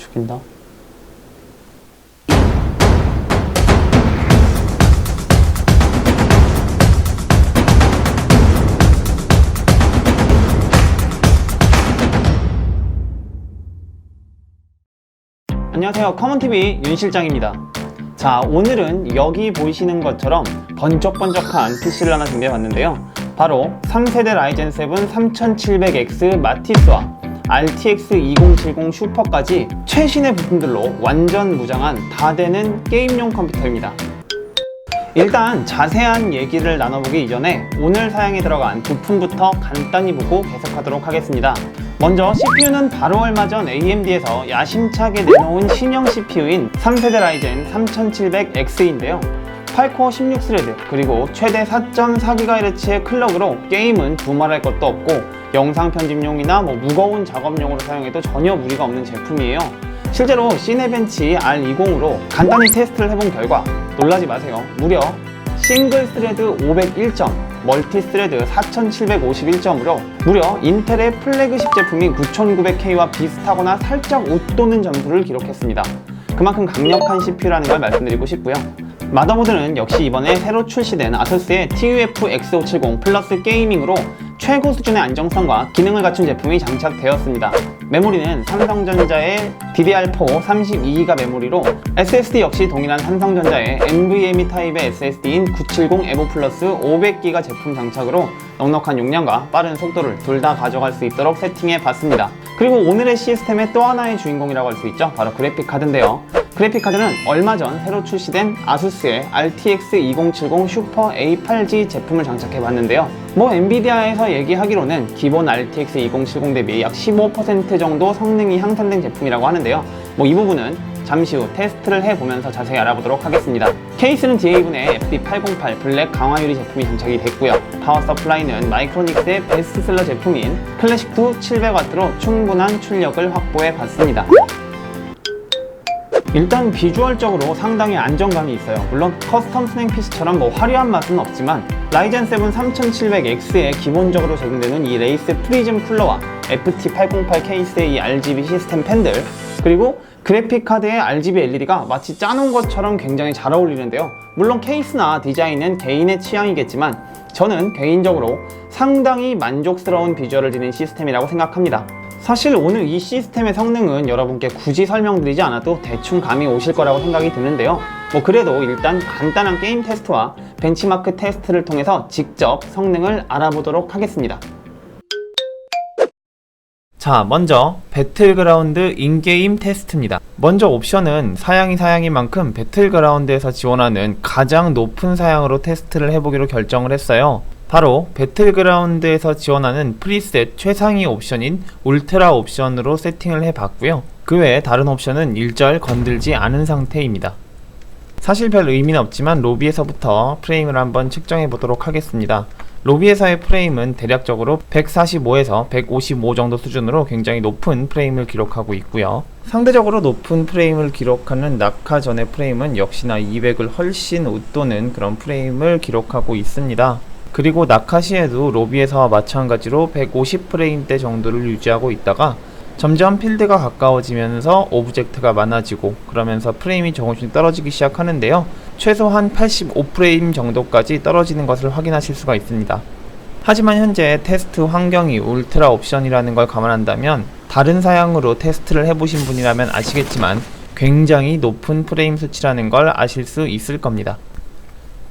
죽인다. 안녕하세요, 커먼TV 윤실장입니다. 자, 오늘은 여기 보이시는 것처럼 번쩍번쩍한 PC를 하나 준비해봤는데요. 바로 3세대 라이젠 7 3700X 마티스와 RTX 2070 슈퍼까지 최신의 부품들로 완전 무장한 다 되는 게임용 컴퓨터입니다. 일단 자세한 얘기를 나눠보기 이전에 오늘 사양에 들어간 부품부터 간단히 보고 계속하도록 하겠습니다. 먼저 CPU는 바로 얼마 전 AMD에서 야심차게 내놓은 신형 CPU인 3세대 라이젠 3700X인데요. 8코어 16스레드 그리고 최대 4.4GHz의 클럭으로 게임은 두말할 것도 없고 영상 편집용이나 무거운 작업용으로 사용해도 전혀 무리가 없는 제품이에요. 실제로 시네벤치 R20으로 간단히 테스트를 해본 결과 놀라지 마세요. 무려 싱글 스레드 501점, 멀티 스레드 4751점으로 무려 인텔의 플래그십 제품인 9900K와 비슷하거나 살짝 웃도는 점수를 기록했습니다. 그만큼 강력한 CPU라는 걸 말씀드리고 싶고요. 마더보드는 역시 이번에 새로 출시된 아수스의 TUF X570 플러스 게이밍으로 최고 수준의 안정성과 기능을 갖춘 제품이 장착되었습니다. 메모리는 삼성전자의 DDR4 32GB 메모리로 SSD 역시 동일한 삼성전자의 NVMe 타입의 SSD인 970 EVO 플러스 500GB 제품 장착으로 넉넉한 용량과 빠른 속도를 둘 다 가져갈 수 있도록 세팅해 봤습니다. 그리고 오늘의 시스템의 또 하나의 주인공이라고 할 수 있죠. 바로 그래픽카드인데요. 그래픽카드는 얼마 전 새로 출시된 아수스의 RTX 2070 슈퍼 A8G 제품을 장착해 봤는데요. 엔비디아에서 얘기하기로는 기본 RTX 2070 대비 약 15% 정도 성능이 향상된 제품이라고 하는데요. 이 부분은 잠시 후 테스트를 해보면서 자세히 알아보도록 하겠습니다. 케이스는 DA분의 FD808 블랙 강화 유리 제품이 장착이 됐고요. 파워 서플라이는 마이크로닉스의 베스트셀러 제품인 클래식2 700W로 충분한 출력을 확보해 봤습니다. 일단 비주얼적으로 상당히 안정감이 있어요. 물론 커스텀 스냉 PC처럼 화려한 맛은 없지만 라이젠 7 3700X에 기본적으로 적용되는 이 레이스 프리즘 쿨러와 FT808 케이스의 이 RGB 시스템 팬들, 그리고 그래픽카드의 RGB LED가 마치 짜놓은 것처럼 굉장히 잘 어울리는데요. 물론 케이스나 디자인은 개인의 취향이겠지만 저는 개인적으로 상당히 만족스러운 비주얼을 지닌 시스템이라고 생각합니다. 사실 오늘 이 시스템의 성능은 여러분께 굳이 설명드리지 않아도 대충 감이 오실 거라고 생각이 드는데요. 그래도 일단 간단한 게임 테스트와 벤치마크 테스트를 통해서 직접 성능을 알아보도록 하겠습니다. 자, 먼저 배틀그라운드 인게임 테스트입니다. 먼저 옵션은 사양인 만큼 배틀그라운드에서 지원하는 가장 높은 사양으로 테스트를 해보기로 결정을 했어요. 바로 배틀그라운드에서 지원하는 프리셋 최상위 옵션인 울트라 옵션으로 세팅을 해봤고요. 그 외에 다른 옵션은 일절 건들지 않은 상태입니다. 사실 별 의미는 없지만 로비에서부터 프레임을 한번 측정해 보도록 하겠습니다. 로비에서의 프레임은 대략적으로 145에서 155 정도 수준으로 굉장히 높은 프레임을 기록하고 있고요. 상대적으로 높은 프레임을 기록하는 낙하 전의 프레임은 역시나 200을 훨씬 웃도는 그런 프레임을 기록하고 있습니다. 그리고 낙하 시에도 로비에서와 마찬가지로 150프레임대 정도를 유지하고 있다가 점점 필드가 가까워지면서 오브젝트가 많아지고 그러면서 프레임이 조금씩 떨어지기 시작하는데요. 최소한 85프레임 정도까지 떨어지는 것을 확인하실 수가 있습니다. 하지만 현재 테스트 환경이 울트라 옵션이라는 걸 감안한다면 다른 사양으로 테스트를 해보신 분이라면 아시겠지만 굉장히 높은 프레임 수치라는 걸 아실 수 있을 겁니다.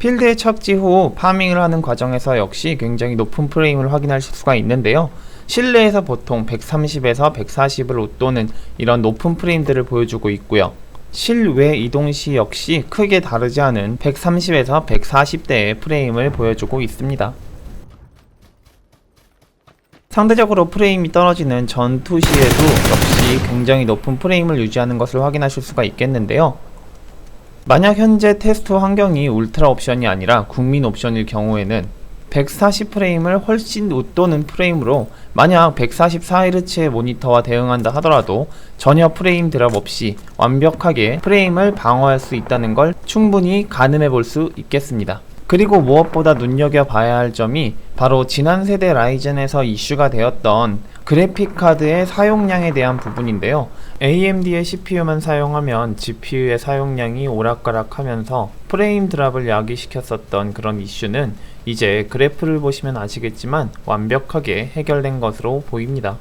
필드에 착지 후 파밍을 하는 과정에서 역시 굉장히 높은 프레임을 확인하실 수가 있는데요. 실내에서 보통 130에서 140을 웃도는 이런 높은 프레임들을 보여주고 있고요. 실외 이동 시 역시 크게 다르지 않은 130에서 140대의 프레임을 보여주고 있습니다. 상대적으로 프레임이 떨어지는 전투 시에도 역시 굉장히 높은 프레임을 유지하는 것을 확인하실 수가 있겠는데요. 만약 현재 테스트 환경이 울트라 옵션이 아니라 국민 옵션일 경우에는 140프레임을 훨씬 웃도는 프레임으로 만약 144Hz의 모니터와 대응한다 하더라도 전혀 프레임 드랍 없이 완벽하게 프레임을 방어할 수 있다는 걸 충분히 가늠해 볼 수 있겠습니다. 그리고 무엇보다 눈여겨봐야 할 점이 바로 지난 세대 라이젠에서 이슈가 되었던 그래픽카드의 사용량에 대한 부분인데요. AMD의 CPU만 사용하면 GPU의 사용량이 오락가락하면서 프레임 드랍을 야기시켰었던 그런 이슈는 이제 그래프를 보시면 아시겠지만 완벽하게 해결된 것으로 보입니다.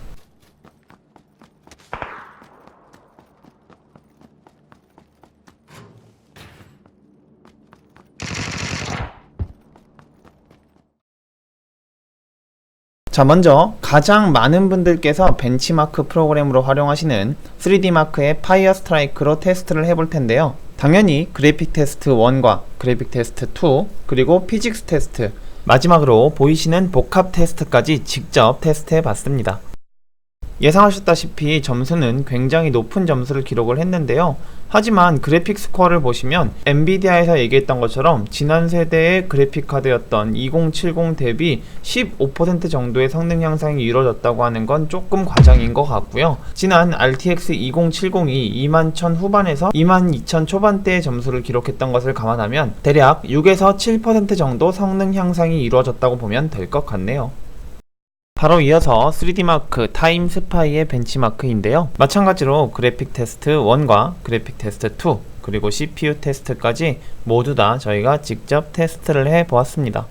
자, 먼저 가장 많은 분들께서 벤치마크 프로그램으로 활용하시는 3D마크의 파이어 스트라이크로 테스트를 해볼 텐데요. 당연히 그래픽 테스트 1과 그래픽 테스트 2, 그리고 피직스 테스트, 마지막으로 보이시는 복합 테스트까지 직접 테스트해 봤습니다. 예상하셨다시피 점수는 굉장히 높은 점수를 기록을 했는데요. 하지만 그래픽 스코어를 보시면 엔비디아에서 얘기했던 것처럼 지난 세대의 그래픽 카드였던 2070 대비 15% 정도의 성능 향상이 이루어졌다고 하는 건 조금 과장인 것 같고요. 지난 RTX 2070이 21000 후반에서 22000 초반대의 점수를 기록했던 것을 감안하면 대략 6에서 7% 정도 성능 향상이 이루어졌다고 보면 될 것 같네요. 바로 이어서 3D마크 타임 스파이의 벤치마크인데요. 마찬가지로 그래픽 테스트 1과 그래픽 테스트 2, 그리고 CPU 테스트까지 모두 다 저희가 직접 테스트를 해 보았습니다.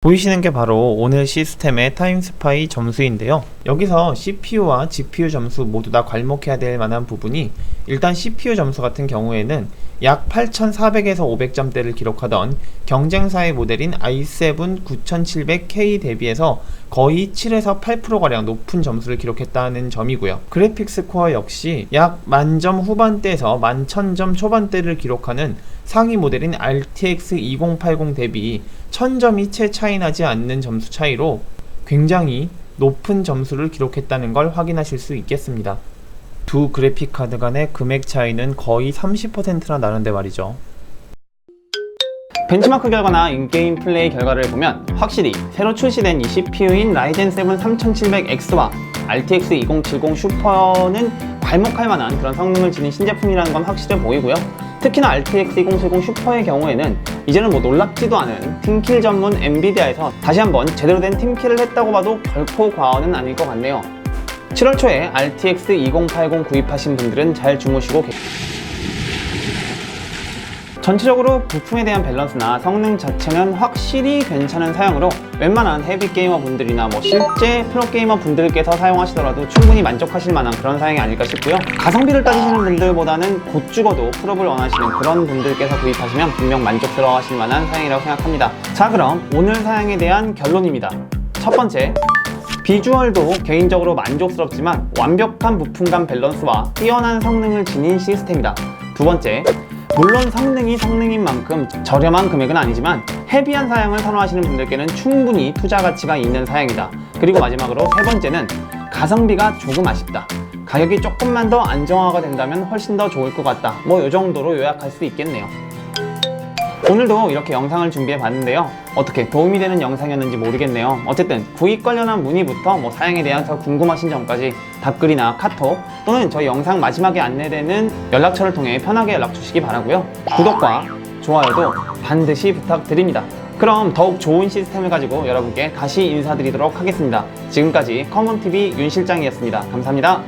보이시는 게 바로 오늘 시스템의 타임 스파이 점수인데요. 여기서 CPU와 GPU 점수 모두 다 괄목해야 될 만한 부분이, 일단 CPU 점수 같은 경우에는 약 8400에서 500점대를 기록하던 경쟁사의 모델인 i7 9700K 대비해서 거의 7에서 8%가량 높은 점수를 기록했다는 점이고요. 그래픽 스코어 역시 약 만점 후반대에서 11,000점 초반대를 기록하는 상위 모델인 RTX 2080 대비 1000점이 채 차이 나지 않는 점수 차이로 굉장히 높은 점수를 기록했다는 걸 확인하실 수 있겠습니다. 두 그래픽 카드 간의 금액 차이는 거의 30%나 나는데 말이죠. 벤치마크 결과나 인게임 플레이 결과를 보면 확실히 새로 출시된 이 CPU인 라이젠 7 3700X와 RTX 2070 슈퍼는 괄목할 만한 그런 성능을 지닌 신제품이라는 건 확실해 보이고요. 특히나 RTX 2070 슈퍼의 경우에는 이제는 뭐 놀랍지도 않은 팀킬 전문 엔비디아에서 다시 한번 제대로 된 팀킬을 했다고 봐도 결코 과언은 아닐 것 같네요. 7월 초에 RTX 2080 구입하신 분들은 잘 주무시고 전체적으로 부품에 대한 밸런스나 성능 자체는 확실히 괜찮은 사양으로 웬만한 헤비 게이머 분들이나 뭐 실제 프로게이머 분들께서 사용하시더라도 충분히 만족하실 만한 그런 사양이 아닐까 싶고요. 가성비를 따지시는 분들보다는 곧 죽어도 풀업을 원하시는 그런 분들께서 구입하시면 분명 만족스러워 하실 만한 사양이라고 생각합니다. 자, 그럼 오늘 사양에 대한 결론입니다. 첫 번째, 비주얼도 개인적으로 만족스럽지만 완벽한 부품간 밸런스와 뛰어난 성능을 지닌 시스템이다. 두 번째, 물론 성능이 성능인 만큼 저렴한 금액은 아니지만 헤비한 사양을 선호하시는 분들께는 충분히 투자 가치가 있는 사양이다. 그리고 마지막으로 세 번째는 가성비가 조금 아쉽다. 가격이 조금만 더 안정화가 된다면 훨씬 더 좋을 것 같다. 뭐 이 정도로 요약할 수 있겠네요. 오늘도 이렇게 영상을 준비해 봤는데요. 어떻게 도움이 되는 영상이었는지 모르겠네요. 어쨌든 구입 관련한 문의부터 뭐 사양에 대해서 궁금하신 점까지 답글이나 카톡 또는 저희 영상 마지막에 안내되는 연락처를 통해 편하게 연락 주시기 바라고요. 구독과 좋아요도 반드시 부탁드립니다. 그럼 더욱 좋은 시스템을 가지고 여러분께 다시 인사드리도록 하겠습니다. 지금까지 커먼TV 윤 실장이었습니다. 감사합니다.